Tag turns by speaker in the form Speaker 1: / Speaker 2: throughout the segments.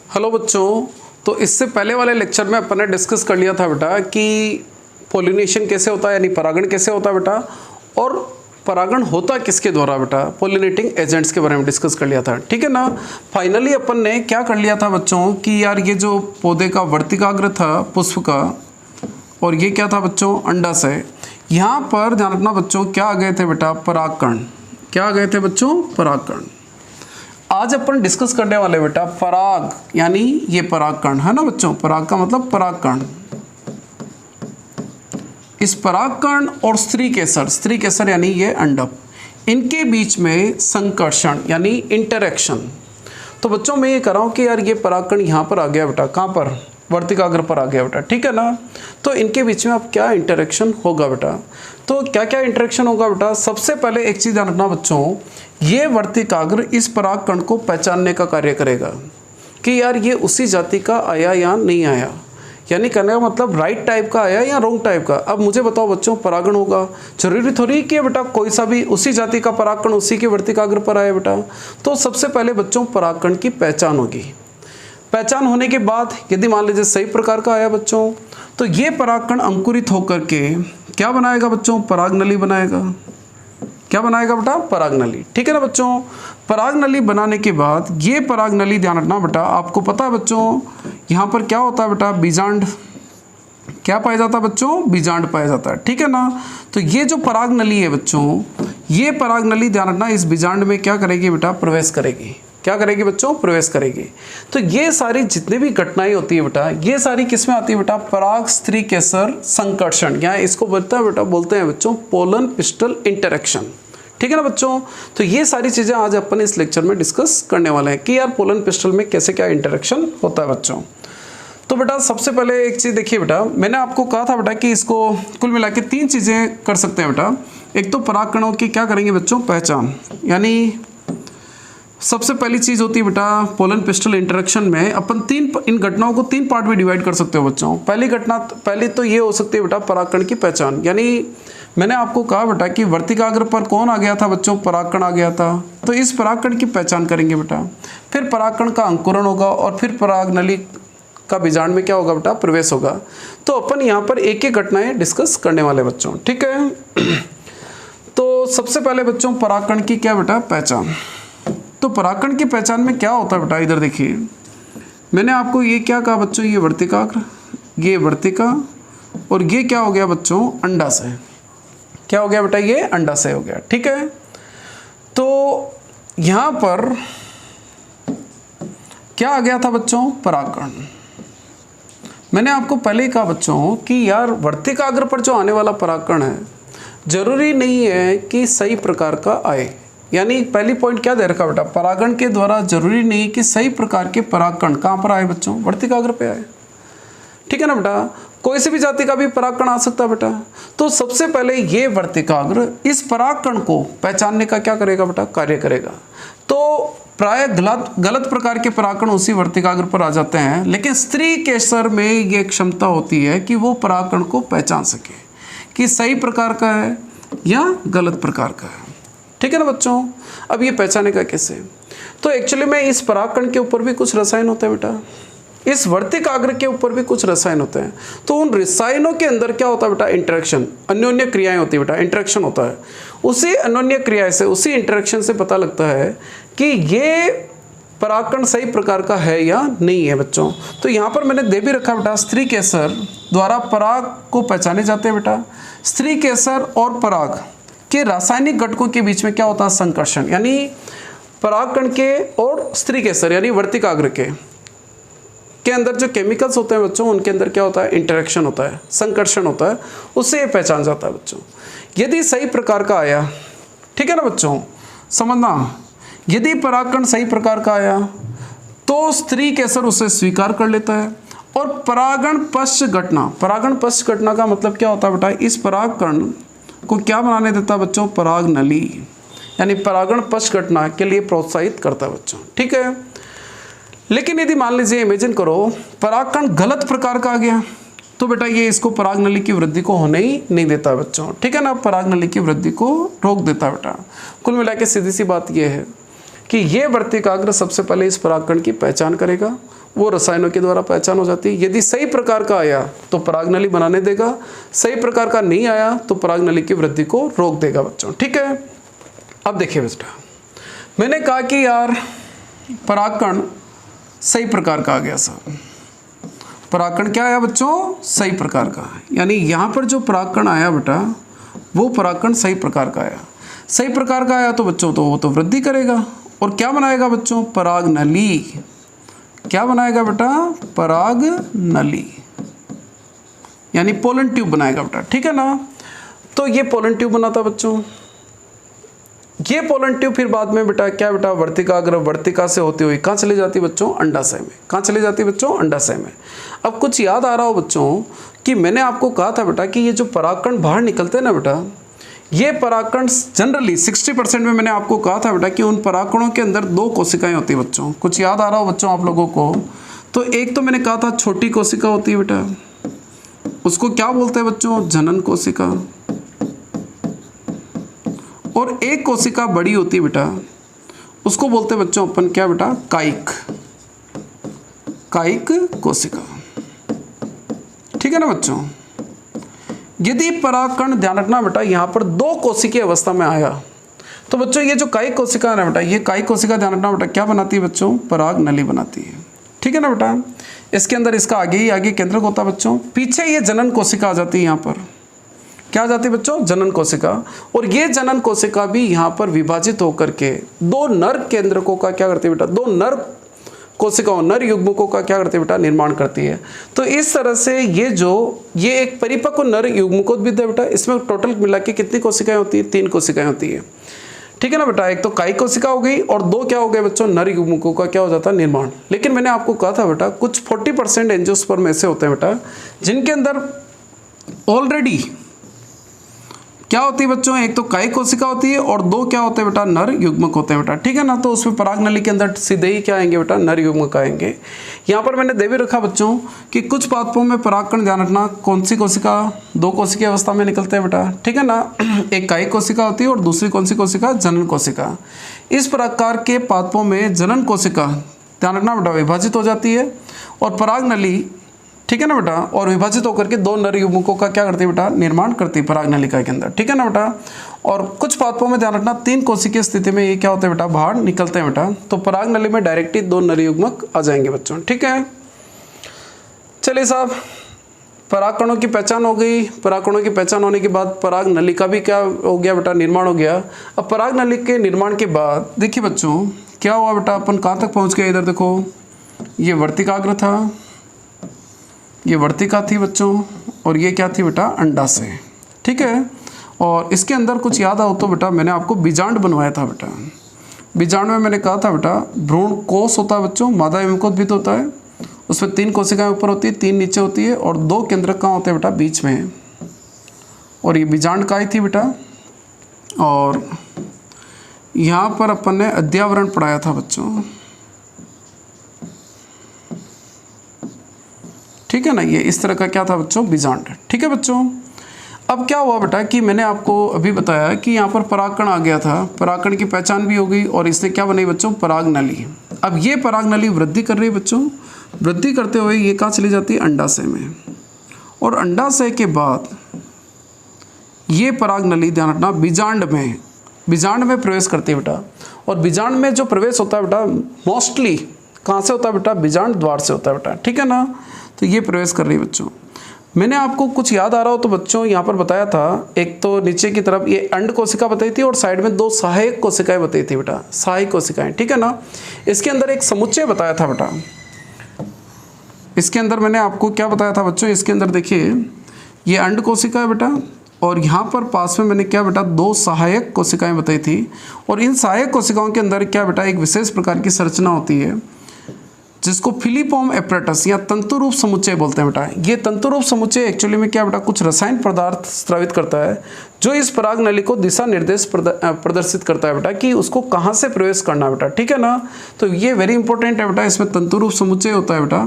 Speaker 1: Hello बच्चों, तो इससे पहले वाले लेक्चर में अपन ने डिस्कस कर लिया था बेटा कि पोलिनेशन कैसे होता है, यानी परागण कैसे होता है बेटा, और परागण होता किसके द्वारा बेटा, पोलिनेटिंग एजेंट्स के बारे में डिस्कस कर लिया था, ठीक है ना। फाइनली अपन ने क्या कर लिया था बच्चों कि यार ये जो पौधे का वर्तिकाग्र था पुष्प का, और ये क्या था बच्चों, अंडाशय। यहाँ पर ध्यान रखना बच्चों, क्या आ गए थे बेटा, परागकण। क्या आ गए थे बच्चों, परागकण। आज अपन डिस्कस करने वाले बेटा पराग, यानी ये परागकण है ना बच्चों, पराग का मतलब परागकण। इस परागकण और स्त्री केसर यानी ये अंडक, इनके बीच में संकर्षण यानी इंटरेक्शन। तो बच्चों मैं ये कर रहा हूँ कि यार ये परागकण यहाँ पर आ गया बेटा, कहाँ पर, वर्तिकाग्र पर आ गया बेटा, ठीक है ना। तो इनके बीच में अब क्या इंटरेक्शन होगा बेटा, तो क्या क्या इंटरेक्शन होगा बेटा। सबसे पहले एक चीज़ ध्यान रखना बच्चों, ये वर्तिकाग्र इस परागकण को पहचानने का कार्य करेगा कि यार ये उसी जाति का आया या नहीं आया, यानी कहने का मतलब राइट टाइप का आया या रॉन्ग टाइप का। अब मुझे बताओ बच्चों, परागण होगा, जरूरी थोड़ी कि बेटा कोई सा भी उसी जाति का परागकण उसी के वर्तिकाग्र पर आया बेटा। तो सबसे पहले बच्चों परागकण की पहचान होगी। पहचान होने के बाद यदि मान लीजिए सही प्रकार का आया बच्चों, तो ये परागकण अंकुरित होकर के क्या बनाएगा बच्चों, परागनली बनाएगा। क्या बनाएगा बेटा, परागनली, ठीक है ना बच्चों। परागनली बनाने के बाद ये परागनली, ध्यान रखना बेटा, आपको पता है बच्चों यहाँ पर क्या होता है बेटा, बीजांड। क्या पाया जाता है बच्चों, बीजांड पाया जाता है, ठीक है ना। तो ये जो परागनली है बच्चों, ये परागनली ध्यान रखना इस बीजांड में क्या करेगी बेटा, प्रवेश करेगी। क्या करेगी बच्चों, प्रवेश करेगी। तो ये सारी जितनी भी घटनाएं होती है बेटा, ये सारी किसमें आती है बेटा, पराग स्त्री केसर संकर्षण, या इसको बोलते हैं बच्चों पोलन पिस्टल इंटरेक्शन, ठीक है ना बच्चों। तो ये सारी चीजें आज अपन इस लेक्चर में डिस्कस करने वाले हैं कि यार पोलन पिस्टल में कैसे क्या इंटरेक्शन होता है बच्चों। तो बेटा सबसे पहले एक चीज देखिए बेटा, मैंने आपको कहा था बेटा कि इसको कुल मिला के 3 चीजें कर सकते हैं बेटा। एक तो परागकणों की क्या करेंगे बच्चों, पहचान, यानी सबसे पहली चीज होती है बेटा पोलन पिस्टल इंटरेक्शन में अपन इन घटनाओं को 3 पार्ट में डिवाइड कर सकते हो बच्चों। पहली तो ये हो सकती है बेटा परागकण की पहचान, यानी मैंने आपको कहा बेटा कि वर्तिकाग्र पर कौन आ गया था बच्चों, परागकण आ गया था, तो इस परागकण की पहचान करेंगे बेटा। फिर परागकण का अंकुरण होगा और फिर परागनली का बीजांड में क्या होगा बेटा, प्रवेश होगा। तो अपन यहाँ पर एक एक घटनाएं डिस्कस करने वाले बच्चों, ठीक है। तो सबसे पहले बच्चों परागकण की क्या बेटा, पहचान। तो परागकण की पहचान में क्या होता है बेटा, इधर देखिए मैंने आपको ये क्या कहा बच्चों, ये वर्तिकाग्र, ये वर्तिका, और ये क्या हो गया बच्चों, अंडाशय। क्या हो गया बेटा, ये अंडाशय हो गया, ठीक है। तो यहां पर क्या आ गया था बच्चों, परागकण। मैंने आपको पहले ही कहा बच्चों कि यार वर्तिकाग्र पर जो आने वाला परागकण है जरूरी नहीं है कि सही प्रकार का आए, यानी पहली पॉइंट क्या दे रखा बेटा, परागण के द्वारा जरूरी नहीं कि सही प्रकार के परागकण कहां पर आए बच्चों, वर्तिकाग्र पे आए, ठीक है ना बेटा। कोई सी भी जाति का भी परागकण आ सकता है बेटा। तो सबसे पहले ये वर्तिकाग्र इस परागकण को पहचानने का क्या करेगा बेटा, कार्य करेगा। तो प्राय गलत प्रकार के परागकण उसी वर्तिकाग्र पर आ जाते हैं, लेकिन स्त्री केसर में ये क्षमता होती है कि वो परागकण को पहचान सके कि सही प्रकार का है या गलत प्रकार का है, ठीक है ना बच्चों। अब ये पहचाने का कैसे, तो एक्चुअली में इस परागकण के ऊपर भी कुछ रसायन होते हैं बेटा, इस वर्तिकाग्र के ऊपर भी कुछ रसायन होते हैं। तो उन रसायनों के अंदर क्या होता है बेटा, इंटरेक्शन, अन्योन्य क्रियाएं होती है बेटा, इंटरेक्शन होता है। उसी अन्योन्य क्रिया से, उसी इंटरेक्शन से पता लगता है कि ये परागकण सही प्रकार का है या नहीं है बच्चों। तो यहाँ पर मैंने दे भी रखा बेटा, स्त्री केसर द्वारा पराग को पहचाने जाते हैं बेटा। स्त्री केसर और पराग के रासायनिक घटकों के बीच में क्या होता है, संकर्षण, यानी परागकण के और स्त्री केसर यानी वर्तिकाग्र के अंदर जो केमिकल्स होते हैं बच्चों, उनके अंदर क्या होता है, इंटरेक्शन होता है, संकर्षण होता है, उससे ये पहचान जाता है बच्चों। यदि सही प्रकार का आया, ठीक है ना बच्चों, समझना, यदि परागकण सही प्रकार का आया तो स्त्री केसर उसे स्वीकार कर लेता है। और परागण पश्च घटना का मतलब क्या होता है बेटा, इस परागकण को क्या बनाने देता है बच्चों, परागनली, यानी परागण पश्च घटना के लिए प्रोत्साहित करता है बच्चों, ठीक है। लेकिन यदि मान लीजिए इमेजिन करो परागकण गलत प्रकार का आ गया, तो बेटा ये इसको परागनली की वृद्धि को होने ही नहीं देता बच्चों, ठीक है ना, परागनली की वृद्धि को रोक देता बेटा। कुल मिला के सीधी सी बात ये है कि ये वर्तिकाग्र सबसे पहले इस परागकण की पहचान करेगा, वो रसायनों के द्वारा पहचान हो जाती है। यदि सही प्रकार का आया तो परागनली बनाने देगा, सही प्रकार का नहीं आया तो परागनली की वृद्धि को रोक देगा बच्चों। ठीक है, अब देखिए बेटा, मैंने कहा कि यार परागकण सही प्रकार का आ गया साहब। परागकण क्या आया बच्चों? सही प्रकार का। यानी यहाँ पर जो परागकण आया बेटा वो परागकण सही प्रकार का आया। सही प्रकार का आया तो बच्चों तो वो तो वृद्धि करेगा और क्या बनाएगा बच्चों? परागनली। क्या बनाएगा बेटा? परागनली, यानी पोलन ट्यूब बनाएगा बेटा। ठीक है ना? तो ये पोलन ट्यूब बनाता बच्चों। ये पोलन ट्यूब फिर बाद में बेटा क्या बेटा? वर्तिकाग्र, वर्तिका से होती हुई कहाँ चली जाती बच्चों? अंडाशय में। कहाँ चली जाती बच्चों? अंडाशय में। अब कुछ याद आ रहा हो बच्चों कि मैंने आपको कहा था बेटा कि ये जो परागकण बाहर निकलते हैं ना बेटा, ये परागकण जनरली 60% में मैंने आपको कहा था बेटा कि उन परागकणों के अंदर 2 कोशिकाएं होती है बच्चों। कुछ याद आ रहा हो बच्चों आप लोगों को? तो एक तो मैंने कहा था छोटी कोशिका होती है बेटा, उसको क्या बोलते हैं बच्चों? जनन कोशिका। और एक कोशिका बड़ी होती है बेटा, उसको बोलते हैं बच्चों अपन क्या बेटा? कायिक। कायिक कोशिका। ठीक है ना बच्चों? यदि परागकण, ध्यान रखना बेटा, यहाँ पर 2 कोशिकीय अवस्था में आया तो बच्चों ये जो कायिक कोशिका है ना बेटा, ये कायिक कोशिका ध्यान रखना बेटा क्या बनाती है बच्चों? परागनली बनाती है। ठीक है ना बेटा? इसके अंदर इसका आगे ही आगे केंद्रक होता है बच्चों, पीछे ये जनन कोशिका आ जाती है। यहाँ पर क्या आ जाती है बच्चों? जनन कोशिका। और ये जनन कोशिका भी यहाँ पर विभाजित होकर के 2 नर केंद्रकों का क्या करती है बेटा? 2 नर कोशिकाओं, नर युग्मकों का क्या करती है बेटा? निर्माण करती है। तो इस तरह से ये एक परिपक्व नर युग्मकोद्भिद है बेटा। इसमें टोटल मिला के कितनी कोशिकाएं होती है? 3 कोशिकाएं होती है। ठीक है ना बेटा? एक तो कायिक कोशिका हो गई और 2 क्या हो गए बच्चों? नर युग्मकों का क्या हो जाता है? निर्माण। लेकिन मैंने आपको कहा था बेटा कुछ 40% एंजियोस्पर्म ऐसे होते हैं बेटा जिनके अंदर ऑलरेडी क्या होती है बच्चों? एक तो कायिक कोशिका होती है और 2 क्या होते हैं बेटा? नर युग्मक होते हैं बेटा। ठीक है ना? तो उसमें परागनली के अंदर सीधे ही क्या आएंगे बेटा? नर युग्मक आएंगे। यहाँ पर मैंने दे भी रखा बच्चों कि कुछ पादपों में परागकण, ध्यान रखना, कौन सी कोशिका? 2 कोशिकीय अवस्था में निकलते हैं बेटा। ठीक है ना? एक कायिक कोशिका होती है और दूसरी कौन सी कोशिका? जनन कोशिका। इस प्रकार के पादपों में जनन कोशिका, ध्यान रखना बेटा, विभाजित हो जाती है और परागनली, ठीक है ना बेटा, और विभाजित होकर के 2 नर युग्मकों का क्या करती है बेटा? निर्माण करती है परागनलिका के अंदर। ठीक है ना बेटा? और कुछ पादपों में ध्यान रखना 3 कोशिकीय स्थिति में ये क्या होते हैं बेटा? बाहर निकलते हैं बेटा। तो परागनली में डायरेक्टली 2 नर युग्मक आ जाएंगे बच्चों। ठीक है, चलिए साहब, परागकणों की पहचान हो गई। परागकणों की पहचान होने के बाद परागनलिका भी क्या हो गया बेटा? निर्माण हो गया। अब परागनलिका के निर्माण के बाद देखिए बच्चों क्या हुआ बेटा? अपन कहाँ तक पहुँच गए? इधर देखो, ये वर्तिकाग्र था, ये वर्तिका थी बच्चों, और ये क्या थी बेटा? अंडाशय। ठीक है, और इसके अंदर कुछ याद आओ तो बेटा मैंने आपको बीजांड बनवाया था बेटा। बीजांड में मैंने कहा था बेटा भ्रूण कोष होता है बच्चों, मादा युग्मकोद्भिद होता है, उसमें 3 कोशिकाएं ऊपर होती है, 3 नीचे होती है और 2 केंद्रक कहाँ होते हैं बेटा? बीच में। और ये बीजांड काय थी बेटा। और यहाँ पर अपन ने अध्यावरण पढ़ाया था बच्चों। ठीक है ना? ये इस तरह का क्या था बच्चों? बीजांड। ठीक है बच्चों, अब क्या हुआ बेटा कि मैंने आपको अभी बताया कि यहाँ पर परागकण आ गया था, परागकण की पहचान भी हो गई और इसने क्या बनाई बच्चों? परागनली। अब ये परागनली वृद्धि कर रही है बच्चों। वृद्धि करते हुए ये कहाँ चली जाती है? अंडाशय में। और अंडाशय के बाद ये परागनली, ध्यान रखना, बीजांड में प्रवेश करती है बेटा। और बीजांड में जो प्रवेश होता है बेटा मोस्टली कहाँ से होता है बेटा? बीजांड द्वार से होता है बेटा। ठीक है ना? तो ये प्रवेश कर रही है बच्चों। मैंने आपको कुछ याद आ रहा हो तो बच्चों यहाँ पर बताया था, एक तो नीचे की तरफ ये अंड कोशिका बताई थी और साइड में 2 सहायक कोशिकाएं बताई थी बेटा, सहायक कोशिकाएं। ठीक है ना? इसके अंदर एक समुच्चय बताया था बेटा। इसके अंदर मैंने आपको क्या बताया था बच्चों? इसके अंदर देखिए ये अंड कोशिका है बेटा और यहाँ पर पास में मैंने क्या बेटा? 2 सहायक कोशिकाएं बताई थी। और इन सहायक कोशिकाओं के अंदर क्या बेटा? एक विशेष प्रकार की संरचना होती है जिसको फिलीपॉम एपरेटस या तंतुरूप समुच्चय बोलते हैं बेटा। ये तंतुरूप समुच्चय एक्चुअली में क्या बेटा, कुछ रसायन पदार्थ स्रावित करता है जो इस पराग नली को दिशा निर्देश प्रदर्शित करता है बेटा कि उसको कहाँ से प्रवेश करना है बेटा, ठीक है ना। तो ये वेरी इंपॉर्टेंट है बेटा, इसमें तंतुरूप समुच्चय होता है बेटा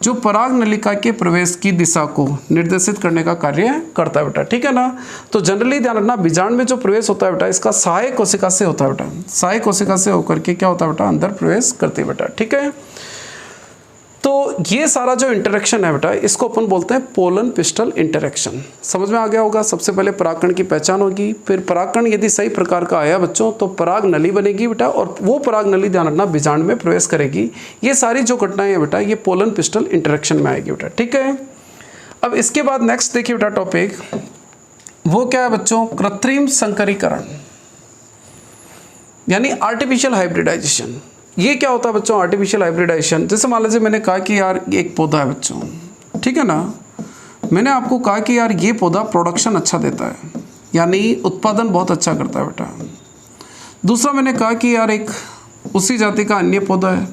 Speaker 1: जो पराग नलिका के प्रवेश की दिशा को निर्देशित करने का कार्य करता है बेटा, ठीक है ना। तो जनरली ध्यान रखना, बीजांड में जो प्रवेश होता है बेटा इसका सहायक कोशिका से होता है बेटा, सहायक कोशिका से होकर के क्या होता है बेटा, अंदर प्रवेश करती है बेटा, ठीक है। तो ये सारा जो इंटरेक्शन है बेटा इसको अपन बोलते हैं पोलन पिस्टल इंटरेक्शन। समझ में आ गया होगा। सबसे पहले परागकण की पहचान होगी, फिर परागकण यदि सही प्रकार का आया बच्चों तो पराग नली बनेगी बेटा, और वो पराग नली ध्यान रखना बीजांड में प्रवेश करेगी। ये सारी जो घटनाएं हैं बेटा ये पोलन पिस्टल इंटरेक्शन में आएगी बेटा, ठीक है। अब इसके बाद नेक्स्ट देखिए बेटा टॉपिक, वो क्या है बच्चों, कृत्रिम संकरीकरण यानी आर्टिफिशियल हाइब्रिडाइजेशन। ये क्या होता है बच्चों आर्टिफिशियल हाइब्रिडाइजेशन? जैसे मान लीजिए मैंने कहा कि यार एक पौधा है बच्चों, ठीक है ना, मैंने आपको कहा कि यार ये पौधा प्रोडक्शन अच्छा देता है यानी उत्पादन बहुत अच्छा करता है बेटा। दूसरा मैंने कहा कि यार एक उसी जाति का अन्य पौधा है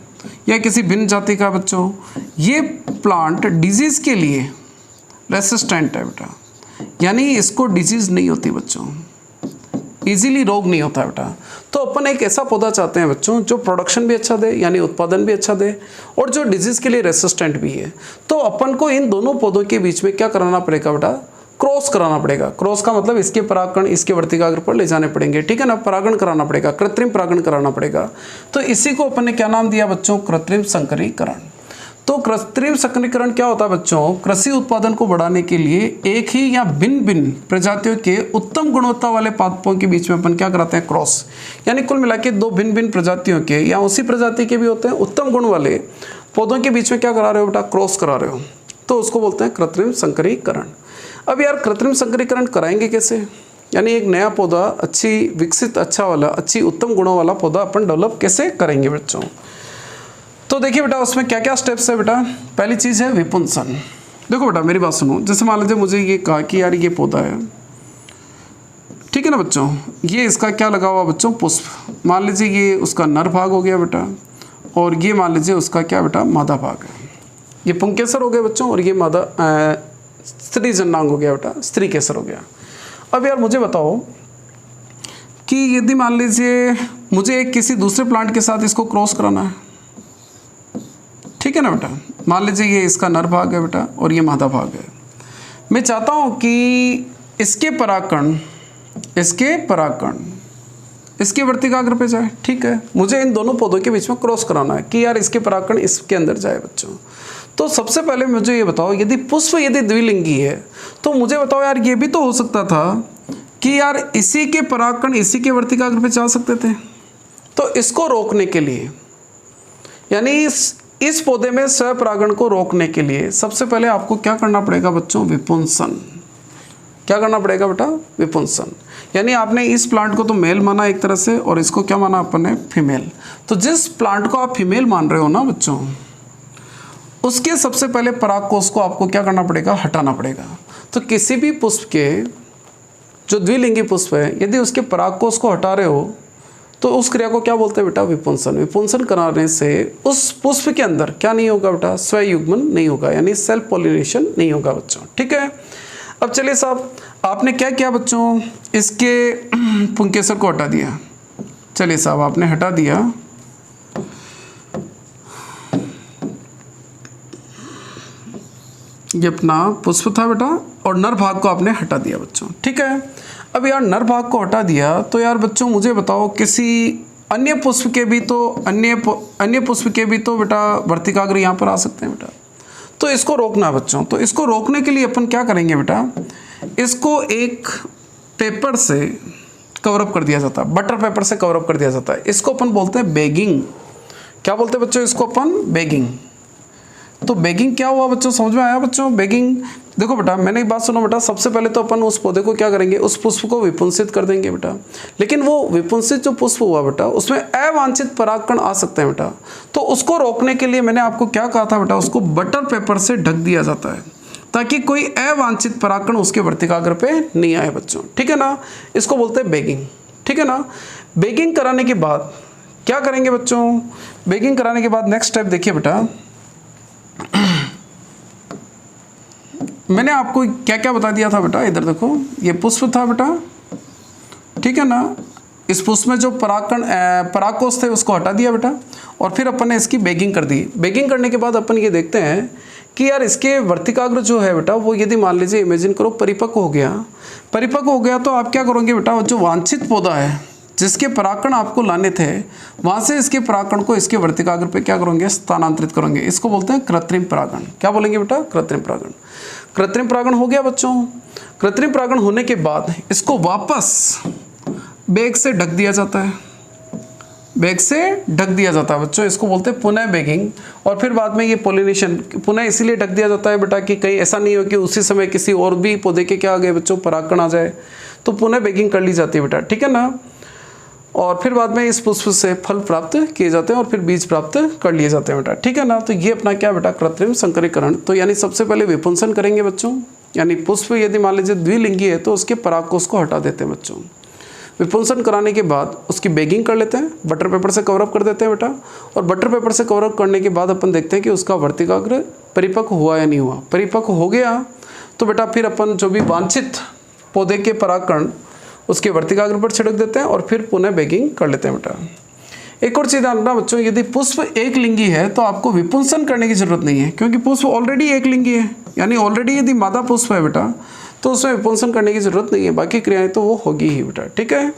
Speaker 1: या किसी भिन्न जाति का बच्चों, ये प्लांट डिजीज़ के लिए रेसिस्टेंट है बेटा, यानी इसको डिजीज़ नहीं होती बच्चों, इजीली रोग नहीं होता है बेटा। तो अपन एक ऐसा पौधा चाहते हैं बच्चों जो प्रोडक्शन भी अच्छा दे यानी उत्पादन भी अच्छा दे और जो डिजीज़ के लिए रेसिस्टेंट भी है। तो अपन को इन दोनों पौधों के बीच में क्या कराना पड़ेगा बेटा, क्रॉस कराना पड़ेगा। क्रॉस का मतलब इसके परागकण इसके वर्तिकाग्र पर ले जाने पड़ेंगे, ठीक है ना, परागण कराना पड़ेगा, कृत्रिम परागण कराना पड़ेगा। तो इसी को अपन ने क्या नाम दिया बच्चों, कृत्रिम संकरीकरण। तो कृत्रिम संकरीकरण क्या होता है बच्चों, कृषि उत्पादन को बढ़ाने के लिए एक ही या भिन्न भिन्न प्रजातियों के उत्तम गुणवत्ता वाले पादपों के बीच में अपन क्या कराते हैं, क्रॉस। यानी कुल मिला के दो भिन्न भिन्न प्रजातियों के या उसी प्रजाति के भी होते हैं उत्तम गुण वाले पौधों के बीच में क्या करा रहे हो बेटा, क्रॉस करा रहे हो, तो उसको बोलते हैं कृत्रिम संकरीकरण। अब यार कृत्रिम संकरीकरण कराएंगे कैसे, यानी एक नया पौधा अच्छी विकसित अच्छा वाला अच्छी उत्तम गुणों वाला पौधा अपन डेवलप कैसे करेंगे बच्चों। तो देखिए बेटा उसमें क्या क्या स्टेप्स है बेटा। पहली चीज़ है विपुंसन। देखो बेटा मेरी बात सुनो, जैसे मान लीजिए मुझे ये कहा कि यार ये पौधा है, ठीक है ना बच्चों, ये इसका क्या लगा हुआ बच्चों, पुष्प। मान लीजिए ये उसका नर भाग हो गया बेटा और ये मान लीजिए उसका क्या बेटा, मादा भाग है। ये पुंकेसर हो गया बच्चों और ये मादा स्त्री जन्नांग हो गया बेटा, स्त्री केसर हो गया। अब यार मुझे बताओ कि यदि मान लीजिए मुझे किसी दूसरे प्लांट के साथ इसको क्रॉस कराना है, ठीक है ना बेटा, मान लीजिए ये इसका नर भाग है बेटा और ये मादा भाग है। मैं चाहता हूँ कि इसके परागकण इसके वर्तिकाग्र पे जाए, ठीक है। मुझे इन दोनों पौधों के बीच में क्रॉस कराना है कि यार इसके परागकण इसके अंदर जाए बच्चों। तो सबसे पहले मुझे ये बताओ, यदि पुष्प यदि द्विलिंगी है तो मुझे बताओ यार ये भी तो हो सकता था कि यार इसी के परागकण इसी के वर्तिकाग्र पे जा सकते थे। तो इसको रोकने के लिए यानी इस पौधे में स्वपरागण को रोकने के लिए सबसे पहले आपको क्या करना पड़ेगा बच्चों, विपुंसन। क्या करना पड़ेगा बेटा, विपुंसन। यानी आपने इस प्लांट को तो मेल माना एक तरह से और इसको क्या माना अपन ने, फीमेल। तो जिस प्लांट को आप फीमेल मान रहे हो ना बच्चों, उसके सबसे पहले परागकोश को आपको क्या करना पड़ेगा, हटाना पड़ेगा। तो किसी भी पुष्प के जो द्विलिंगी पुष्प है यदि उसके परागकोश को हटा रहे हो तो उस क्रिया को क्या बोलते हैं बेटा, विपुंसन। विपुंसन कराने से उस पुष्प के अंदर क्या नहीं होगा बेटा, स्वयुग्मन नहीं होगा यानी सेल्फ पॉलिनेशन नहीं होगा बच्चों, ठीक है। अब चलिए साहब आपने क्या किया बच्चों, इसके पुंकेसर को हटा दिया। चलिए साहब आपने हटा दिया, ये अपना पुष्प था बेटा और नर भाग को आपने हटा दिया बच्चों, ठीक है। अब यार नर भाग को हटा दिया तो यार बच्चों मुझे बताओ किसी अन्य पुष्प के भी तो अन्य पुष्प के भी तो बेटा वर्तिकाग्र यहाँ पर आ सकते हैं बेटा। तो इसको रोकना बच्चों, तो इसको रोकने के लिए अपन क्या करेंगे बेटा, इसको एक पेपर से कवरअप कर दिया जाता है, बटर पेपर से कवरअप कर दिया जाता है। इसको अपन बोलते हैं बैगिंग। क्या बोलते हैं बच्चों इसको अपन, बैगिंग। तो बैगिंग क्या हुआ बच्चों, समझ में आया बच्चों बैगिंग। देखो बेटा मैंने एक बात सुनो बेटा, सबसे पहले तो अपन उस पौधे को क्या करेंगे, उस पुष्प को विपुंसित कर देंगे बेटा। लेकिन वो विपुंसित जो पुष्प हुआ बेटा उसमें अवांछित परागकण आ सकते हैं बेटा। तो उसको रोकने के लिए मैंने आपको क्या कहा था बेटा, उसको बटर पेपर से ढक दिया जाता है ताकि कोई अवांछित परागकण उसके वर्तिकाग्र पे नहीं आए बच्चों, ठीक है ना। इसको बोलते हैं बैगिंग, ठीक है ना। बैगिंग कराने के बाद क्या करेंगे बच्चों, बेगिंग कराने के बाद नेक्स्ट स्टेप देखिए बेटा, मैंने आपको क्या क्या बता दिया था बेटा, इधर देखो ये पुष्प था बेटा, ठीक है ना। इस पुष्प में जो परागकोष थे उसको हटा दिया बेटा, और फिर अपन ने इसकी बेगिंग कर दी। बेगिंग करने के बाद अपन ये देखते हैं कि यार इसके वर्तिकाग्र जो है बेटा वो यदि मान लीजिए इमेजिन करो परिपक्व हो गया, परिपक्व हो गया तो आप क्या करोगे बेटा, जो वांछित पौधा है जिसके परागकण आपको लाने थे वहाँ से इसके परागकण को इसके वर्तिकाग्र पे क्या करोगे, स्थानांतरित करोगे। इसको बोलते हैं कृत्रिम परागण। क्या बोलेंगे बेटा, कृत्रिम परागण। कृत्रिम परागण हो गया बच्चों। कृत्रिम परागण होने के बाद इसको वापस बैग से ढक दिया जाता है, बैग से ढक दिया जाता है बच्चों, इसको बोलते हैं पुनः बैगिंग। और फिर बाद में ये पोलिनेशन पुनः इसीलिए ढक दिया जाता है बेटा कि कहीं ऐसा नहीं हो कि उसी समय किसी और भी पौधे के क्या आ गए बच्चों, परागकण आ जाए, तो पुनः बैगिंग कर ली जाती है बेटा, ठीक है ना। और फिर बाद में इस पुष्प से फल प्राप्त किए जाते हैं और फिर बीज प्राप्त कर लिए जाते हैं बेटा, ठीक है ना। तो ये अपना क्या बेटा, कृत्रिम संकरीकरण। तो यानी सबसे पहले विपुंसन करेंगे बच्चों, यानी पुष्प यदि मान लीजिए द्विलिंगी है तो उसके परागकोष को हटा देते हैं बच्चों। विपुंसन कराने के बाद उसकी बैगिंग कर लेते हैं, बटर पेपर से कवरअप कर देते हैं बेटा, और बटर पेपर से कवरअप करने के बाद अपन देखते हैं कि उसका वर्तिकाग्र परिपक्व हुआ या नहीं हुआ। परिपक्व हो गया तो बेटा फिर अपन जो भी वांछित पौधे के परागकण उसके वर्तिकाग्र पर छिड़क देते हैं और फिर पुनः बैगिंग कर लेते हैं बेटा। एक और चीज़ जानना बच्चों, यदि पुष्प एक लिंगी है तो आपको विपुंसन करने की जरूरत नहीं है, क्योंकि पुष्प ऑलरेडी एक लिंगी है, यानी ऑलरेडी यदि मादा पुष्प है बेटा तो उसमें विपुंसन करने की जरूरत नहीं है, बाकी क्रियाएं तो वो होगी ही बेटा, ठीक है।